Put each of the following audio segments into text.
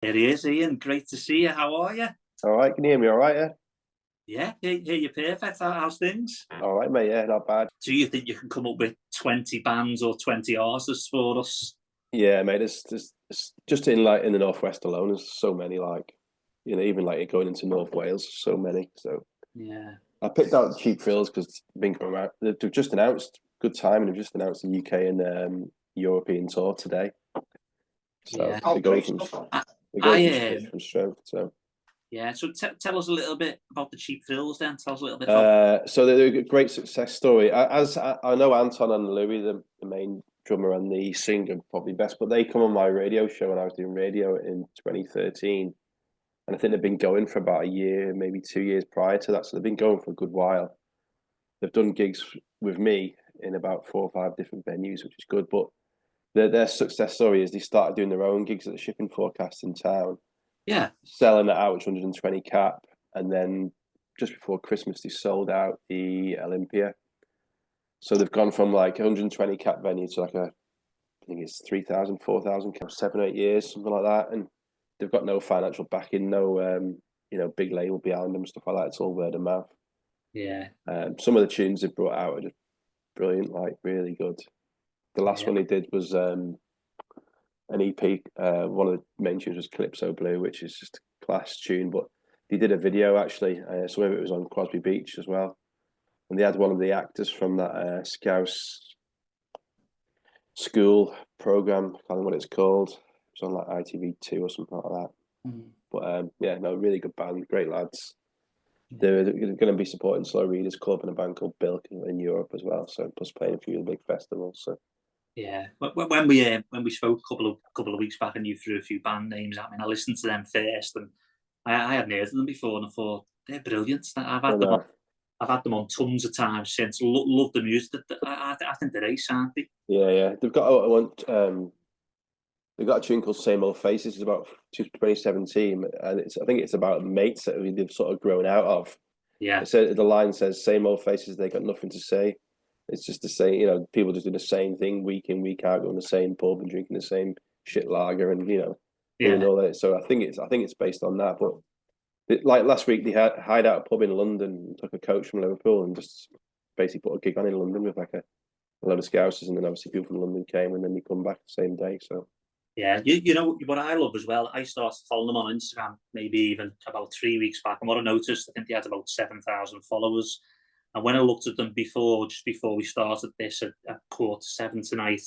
It is, Ian. Great to see you. How are you? All right, can you hear me all right, yeah? Yeah, hear you perfect. How's things? All right, mate, yeah, not bad. Do you think you can come up with 20 bands or 20 artists for us? Yeah, mate, it's just in in the Northwest alone, there's so many, even like going into North Wales, so many. So Yeah. I picked out the Cheap Thrills because they've just announced, good time, and they've just announced the UK and European tour today. So Yeah. they're going from, I, they're going from I strength from strength, so. yeah, so tell us a little bit about the Cheap Thrills then. Tell us a little bit about So they're a great success story. As I know, Anton and Louis, the main drummer and the singer, probably best, but they come on my radio show when I was doing radio in 2013, and I think they've been going for about a year, maybe 2 years prior to that. So they've been going for a good while. They've done gigs with me in about 4 or 5 different venues, which is good. But their success story is they started doing their own gigs at the Shipping Forecast in town, Yeah. selling it out, which 120 cap, and then just before Christmas they sold out the Olympia. So they've gone from like 120 cap venue to I think it's 3,000, 4,000 cap, 7, 8 years, something like that. And they've got no financial backing, no big label behind them, stuff like that. It's all word of mouth. Yeah. Some of the tunes they brought out are just brilliant, like really good. The last one they did was an EP. One of the main tunes was Calypso Blue, which is just a class tune. But they did a video actually. Some of it was on Crosby Beach as well, and they had one of the actors from that Scouse school program. I can't remember what it's called. It was on like ITV2 or something like that. Mm. But yeah, no, really good band, great lads. They're going to be supporting Slow Readers Club and a band called Bilk in Europe as well. So plus playing a few of the big festivals. So. Yeah, when we spoke a couple of weeks back, and you threw a few band names at me, and I listened to them first, and I hadn't heard of them before, and I thought they're brilliant. I've had them on tons of times since. Love the music. I think they're ace, aren't they? Yeah. They've got they've got a tune called Same Old Faces. It's about 2017, and I think it's about mates that they've sort of grown out of. Yeah. The line says, "Same old faces, they got nothing to say." It's just the same, people just do the same thing week in, week out, going to the same pub and drinking the same shit lager, and doing all that. So I think it's based on that. But like last week, they hired out a pub in London, took a coach from Liverpool, and just basically put a gig on in London with like a load of Scousers, and then obviously people from London came, and then they come back the same day. So. Yeah, you know what I love as well. I started following them on Instagram maybe even about 3 weeks back, and what I noticed, I think they had about 7,000 followers. And when I looked at them just before we started this at 6:45 tonight,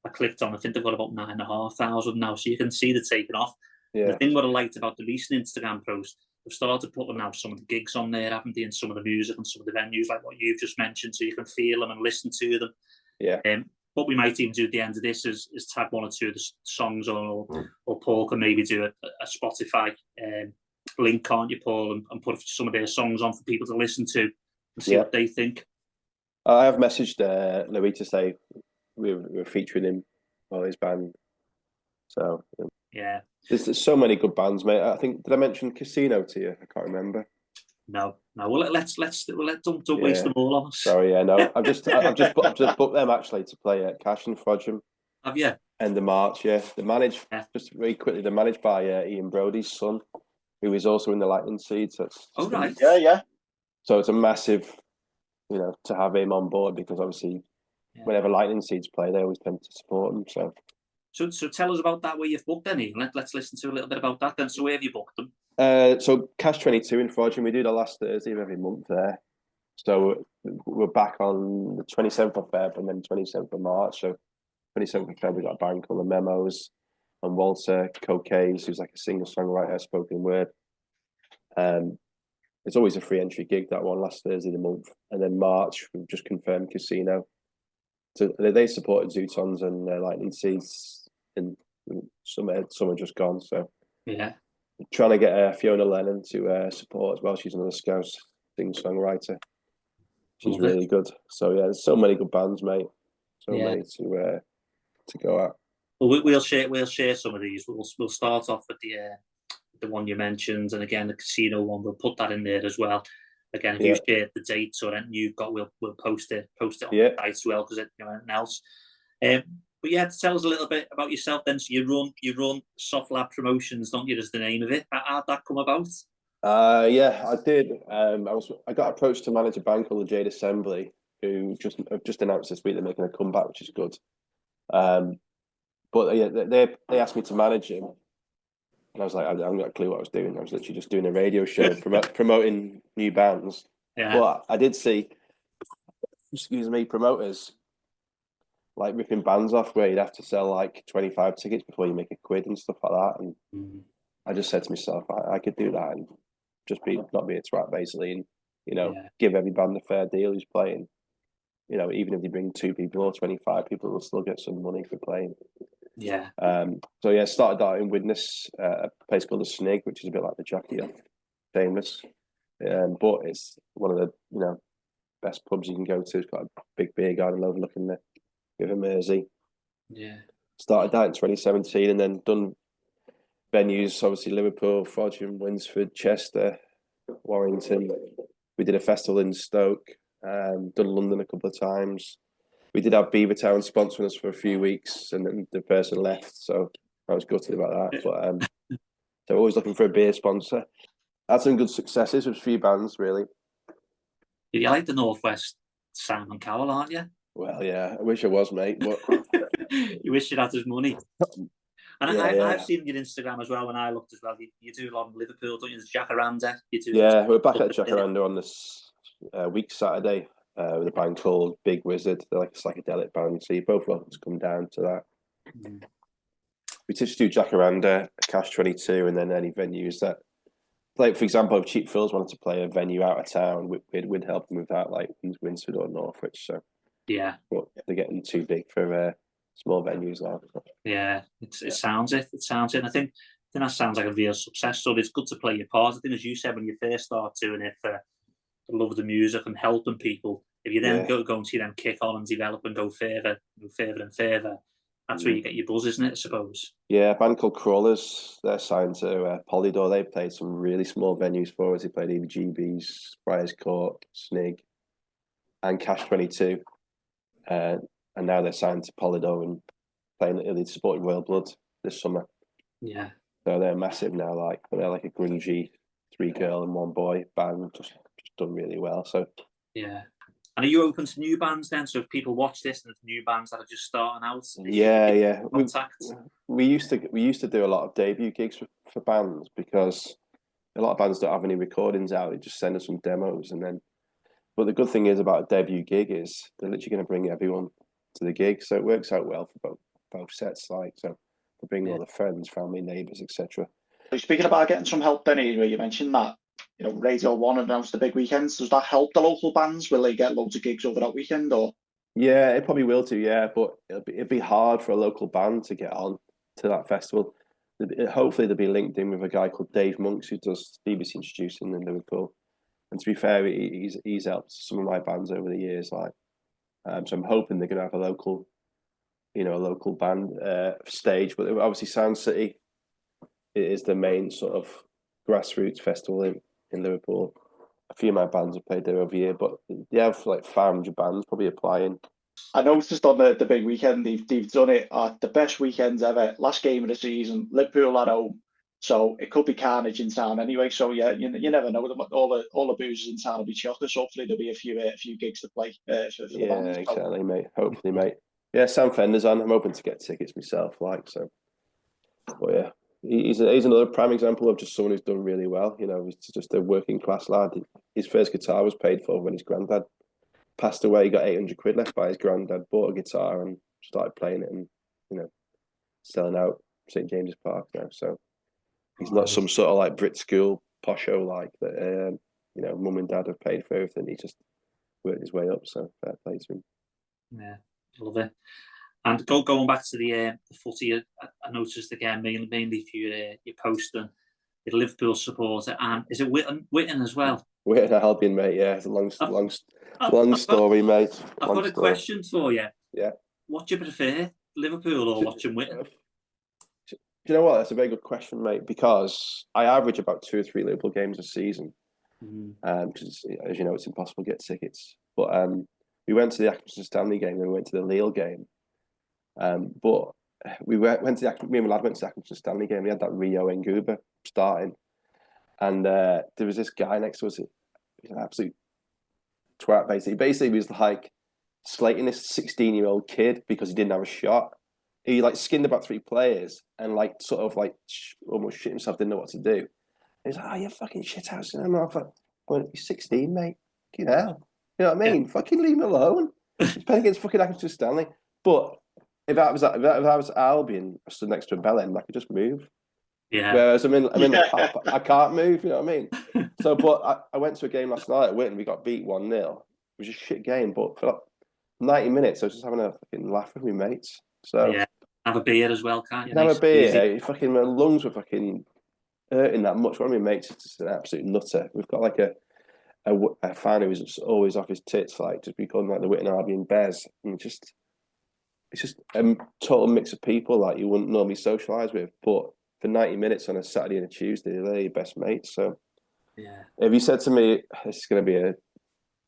I clicked on. I think they've got about 9,500 now, so you can see they're taking off. Yeah. The thing what I liked about the recent Instagram post, they've started putting now some of the gigs on there, haven't they, and some of the music and some of the venues like what you've just mentioned, so you can feel them and listen to them. Yeah. What we might even do at the end of this is tag one or two of the songs on, or Paul can maybe do a Spotify link, can't you, Paul, and put some of their songs on for people to listen to and see what they think. I have messaged Louis to say we're featuring him or his band. So yeah, there's so many good bands, mate. I think, did I mention Casino to you? I can't remember. No. Well, don't waste them all on us. Sorry, yeah, no. I've just booked them actually to play at Cash and Frodsham. Have you? End of March, yeah. They're managed just very quickly. They're managed by Ian Brody's son, who is also in the Lightning Seed. So right. Yeah. So it's a massive, to have him on board, because obviously, whenever Lightning Seeds play, they always tend to support them. So tell us about that, where you've booked them. Let's listen to a little bit about that then. So where have you booked them? So Cash 22 in Frodsham, we do the last Thursday of every month there. So we're back on the 27th of Feb and then 27th of March. So 27th of Feb, we got a band called The Memos and Walter Cocays, who's like a singer-songwriter, spoken word. It's always a free entry gig, that one, last Thursday of the month. And then March, we've just confirmed Casino. So they supported Zootons and Lightning Seeds, and some are just gone. So yeah, trying to get Fiona Lennon to support as well. She's another Scouse singer-songwriter. She's really good. So yeah, there's so many good bands, mate. So many to go at. Well, we'll share some of these. We'll start off with the one you mentioned, and again the Casino one. We'll put that in there as well. Again, if you share the dates or anything you've got, we'll post it on the site as well, because anything else. But yeah, tell us a little bit about yourself then. So you run Soft Lab Promotions, don't you? Is the name of it? How'd that come about? Yeah, I did. I got approached to manage a band called the Jade Assembly, who just announced this week they're making a comeback, which is good. But yeah, they asked me to manage him, and I was like, I haven't got a clue what I was doing. I was literally just doing a radio show promoting new bands. Yeah. But I did see, excuse me, promoters like ripping bands off where you'd have to sell like 25 tickets before you make a quid and stuff like that. And I just said to myself, I could do that and just not be a twat basically, and give every band a fair deal who's playing. Even if they bring 2 people or 25 people, they'll still get some money for playing. Yeah. So yeah, started out in Widnes, a place called the Snig, which is a bit like the Jockey off Famous. But it's one of the best pubs you can go to. It's got a big beer garden overlooking the River Mersey. Yeah. Started that in 2017 and then done venues, obviously Liverpool, Frodsham, Winsford, Chester, Warrington. We did a festival in Stoke, done London a couple of times. We did have Beavertown sponsoring us for a few weeks and then the person left, so I was gutted about that. But so always looking for a beer sponsor. Had some good successes with a few bands, really. You like the Northwest Simon Cowell, aren't you? Well, yeah, I wish I was, mate. But you wish you'd had his money. And yeah, I've seen your Instagram as well when I looked as well. You do a lot in Liverpool, don't you? There's Jacaranda. You do. Yeah, we're back at Jacaranda on this week Saturday with a band called Big Wizard. They're like a psychedelic band, so you're both welcome to come down to that. We just do Jacaranda, Cash 22, and then any venues that, like for example, if Cheap Thrills wanted to play a venue out of town, we'd help them with that, like Winsford or Northwich. So yeah, but they're getting too big for small venues now. Yeah, it sounds it. It sounds it. And I think that sounds like a real success story. It's good to play your part. I think, as you said, when you first start doing it for the love of the music and helping people, if you then go and see them kick on and develop and go further and further, that's where you get your buzz, isn't it? I suppose. Yeah, a band called Crawlers. They're signed to Polydor. They played some really small venues for us. They played EVGB's, Friars Court, Snig, and Cash 22. And now they're signed to Polydor and playing. They supported Royal Blood this summer. Yeah. So they're massive now. Like they're like a grungy 3-girl and 1-boy band, just done really well. So yeah. And are you open to new bands then? So if people watch this and there's new bands that are just starting out, yeah. Contact. We used to do a lot of debut gigs for bands because a lot of bands don't have any recordings out. They just send us some demos and then. But the good thing is about a debut gig is they're literally going to bring everyone to the gig, so it works out well for both sets. Like so, they bring all the friends, family, neighbours, etc. Speaking about getting some help, Benny, where you mentioned that Radio 1 announced the big weekends. Does that help the local bands? Will they get loads of gigs over that weekend, or? Yeah, it probably will too. Yeah, but it'd be hard for a local band to get on to that festival. Hopefully, they'll be linked in with a guy called Dave Monks who does BBC Introducing in Liverpool. And to be fair, he's helped some of my bands over the years. Like, so I'm hoping they're going to have a local band stage. But obviously, Sound City is the main sort of grassroots festival in Liverpool. A few of my bands have played there over the year, but they have like 500 bands probably applying. I noticed on the big weekend they've done it at the best weekends ever. Last game of the season, Liverpool at home. So it could be carnage in town anyway. So yeah, you never know. All the boozers in town will be chockers. Hopefully there'll be a few gigs to play for the bands. Yeah, exactly, mate. Hopefully, mate. Yeah, Sam Fender's on. I'm hoping to get tickets myself. Like so, but yeah, he's another prime example of just someone who's done really well. He's just a working class lad. His first guitar was paid for when his granddad passed away. He got 800 quid left by his granddad. Bought a guitar and started playing it, and selling out St James's Park now. So. He's not some sort of like Brit school posho like that. Mum and dad have paid for everything. He just worked his way up. So fair play to him. Yeah, love it. And going back to the footy, I noticed again mainly for your posting, your Liverpool supporter, and is it Witten as well? Witten Albion, mate. Yeah, it's a long story, mate. I've got a question for you. Yeah. What do you prefer, Liverpool or watching Witten? Do you know what? That's a very good question, mate. Because I average about 2 or 3 Liverpool games a season. Because as you know, it's impossible to get tickets. But we went to the Accrington Stanley game and we went to the Lille game, But we went to me and my lad went to the Accrington Stanley game. We had that Rio Nguba starting, and there was this guy next to us. He's an absolute twat. Basically, he was like slating this 16-year-old kid because he didn't have a shot. He like skinned about 3 players and like sort of like almost shit himself. Didn't know what to do. He's like, "Oh, you fucking shit house!" And I'm like, "Well, you're 16, mate. You know what I mean? Fucking leave me alone." He's playing against fucking Accrington Stanley. But if I was Albion, I stood next to a bellend, I could just move. Yeah. Whereas I'm in the pub, I can't move. You know what I mean? So, but I went to a game last night at Witten. We got beat 1-0. It was a shit game, but for like 90 minutes, I was just having a fucking laugh with my mates. So yeah, have a beer as well, can't you? have Nice, a beer. easy. Fucking my lungs were fucking hurting that much. One of my mates is just an absolute nutter. We've got like a fan who's just always off his tits, like just becoming like the Witten Albion Bears, and it's just a total mix of people like you wouldn't normally socialise with, but for 90 minutes on a Saturday and a Tuesday, they're your best mates. So Yeah. if you said to me, this is going to be a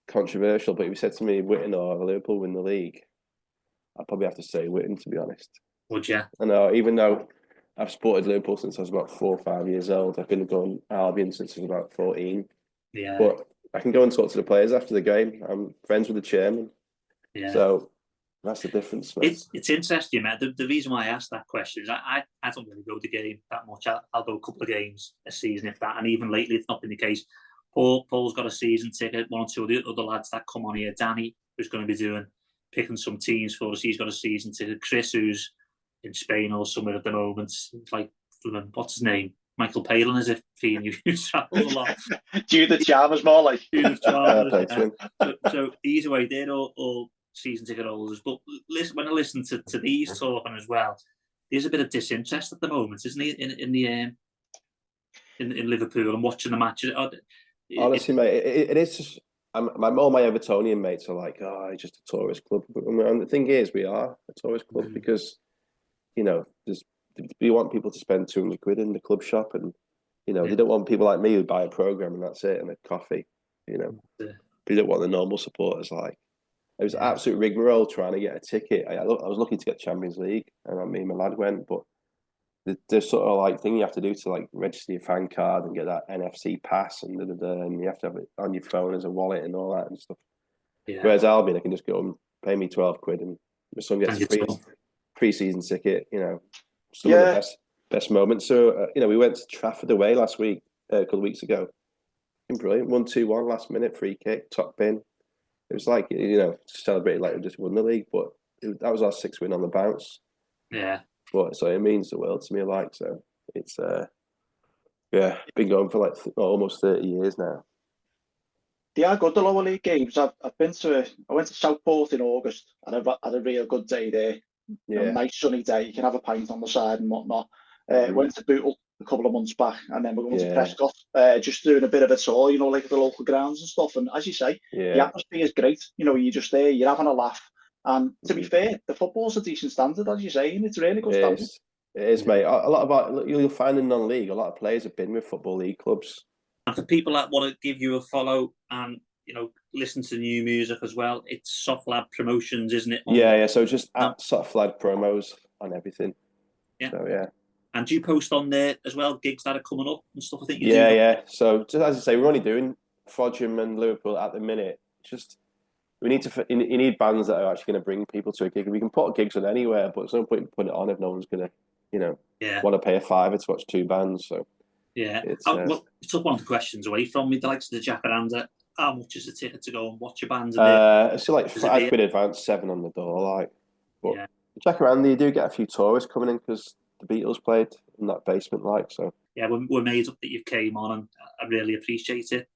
controversial, but if you said to me Witten or Liverpool win the league, I'd probably have to say Witten, to be honest. Would you? I know, even though I've supported Liverpool since I was about 4 or 5 years old, I've been going Albion since I was about 14. Yeah. But I can go and talk to the players after the game. I'm friends with the chairman. Yeah. So that's the difference, mate. It's interesting, man. The reason why I asked that question is I don't really go to the game that much. I'll go a couple of games a season, if that. And even lately, it's not been the case. Paul's got a season ticket. 1 or 2 of the other lads that come on here. Danny, who's going to be picking some teams for us. He's got a season ticket. Chris, who's in Spain or somewhere at the moment. Like, what's his name? Michael Palin, as if he and you travel a lot. Judith Chalmers, more like. Judith Chalmers. So either way, they're all season ticket holders. But listen, when I listen to these talking as well, there's a bit of disinterest at the moment, isn't it, in Liverpool and watching the matches? Honestly, mate, it is just. All my Evertonian mates are like, "Oh, it's just a tourist club." And the thing is, we are a tourist club because, we want people to spend 200 quid in the club shop, and they don't want people like me who buy a program and that's it and a coffee. They don't want the normal supporters like. It was absolute rigmarole trying to get a ticket. I was lucky to get Champions League, and me and my lad went. But the sort of like thing you have to do to like register your fan card and get that NFC pass and and you have to have it on your phone as a wallet and all that and stuff. Yeah. Whereas Albion, I can just go and pay me 12 quid, and my son gets a pre-season ticket. Some of the best moments. So we went to Trafford away last week, a couple of weeks ago. Brilliant, 1-2-1 last minute free kick, top bin. It was like, celebrated like we just won the league, but that was our 6th win on the bounce. Yeah. But so it means the world to me, like, so it's, been going for like almost 30 years now. They are good, the lower league games. I went to Southport in August and I had a real good day there. Yeah. Nice sunny day. You can have a pint on the side and whatnot. Went to Bootle a couple of months back, and then we're going to Prescott, just doing a bit of a tour, like the local grounds and stuff. And as you say, the atmosphere is great. You're just there, you're having a laugh. And to be fair, the football's a decent standard, as you say, and it's really good standard. It is, mate. A lot of you'll find in non-league, a lot of players have been with football league clubs. And for people that want to give you a follow and listen to new music as well, it's Soft Lad Promotions, isn't it? Yeah. So just at Soft Lad promos on everything. Yeah. So yeah. And do you post on there as well gigs that are coming up and stuff? I think you do. Yeah. So just as I say, we're only doing Frodsham and Liverpool at the minute. Just you need bands that are actually going to bring people to a gig. We can put gigs on anywhere, but there's no point in putting it on if no one's going to, want to pay a £5 to watch 2 bands. So yeah, you took one of the questions away from me. The likes of the Jacaranda. How much is the ticket to go and watch your bands? It's like £5 advance, 7 on the door. Like, but Jacaranda, you do get a few tourists coming in because the Beatles played in that basement, like so. Yeah, we're made up that you came on, and I really appreciate it.